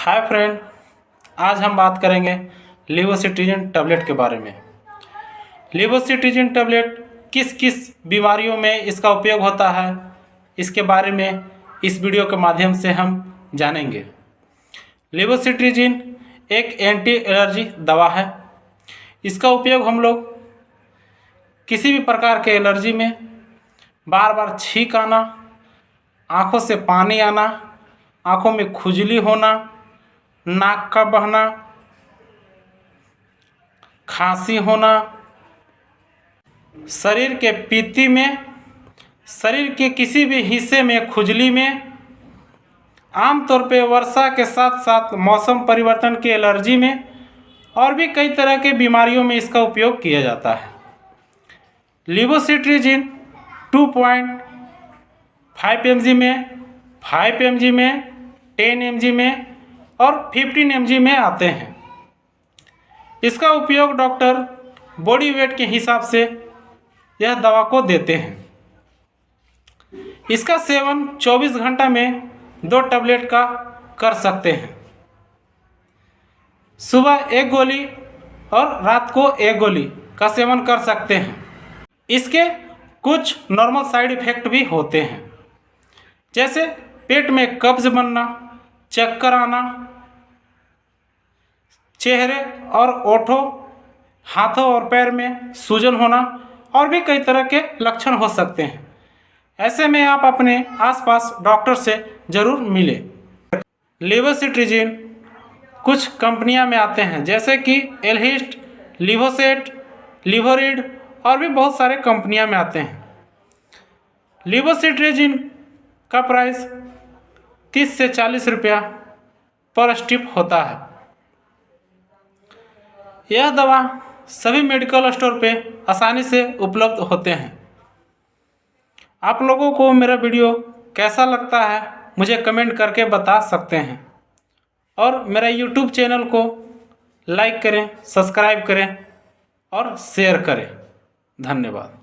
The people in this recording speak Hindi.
हाय फ्रेंड, आज हम बात करेंगे लेवोसिट्रिजिन टैबलेट के बारे में। लेवोसिट्रिजिन टैबलेट किस किस बीमारियों में इसका उपयोग होता है, इसके बारे में इस वीडियो के माध्यम से हम जानेंगे। लेवोसिट्रिजिन एक एंटी एलर्जी दवा है। इसका उपयोग हम लोग किसी भी प्रकार के एलर्जी में, बार बार छींक आना, आँखों से पानी आना, आँखों में खुजली होना, नाक का बहना, खांसी होना, शरीर के पीती में, शरीर के किसी भी हिस्से में खुजली में, आमतौर पे वर्षा के साथ साथ मौसम परिवर्तन की एलर्जी में और भी कई तरह के बीमारियों में इसका उपयोग किया जाता है। लेवोसिट्रिजिन 2.5 mg में, 5 mg में, 10 mg में और 15 mg में आते हैं। इसका उपयोग डॉक्टर बॉडी वेट के हिसाब से यह दवा को देते हैं। इसका सेवन 24 घंटा में 2 टैबलेट का कर सकते हैं। सुबह 1 गोली और रात को 1 गोली का सेवन कर सकते हैं। इसके कुछ नॉर्मल साइड इफ़ेक्ट भी होते हैं, जैसे पेट में कब्ज बनना, चक्कर आना, चेहरे और ओठों, हाथों और पैर में सूजन होना और भी कई तरह के लक्षण हो सकते हैं। ऐसे में आप अपने आसपास डॉक्टर से ज़रूर मिलें। लेवोसिट्रिजिन कुछ कंपनियां में आते हैं, जैसे कि एल्हिस्ट, लिवोसेट, लिवोरिड और भी बहुत सारे कंपनियां में आते हैं। लेवोसिट्रिजिन का प्राइस 30 से 40 रुपया पर स्ट्रिप होता है। यह दवा सभी मेडिकल स्टोर पे आसानी से उपलब्ध होते हैं। आप लोगों को मेरा वीडियो कैसा लगता है मुझे कमेंट करके बता सकते हैं, और मेरा यूट्यूब चैनल को लाइक करें, सब्सक्राइब करें और शेयर करें। धन्यवाद।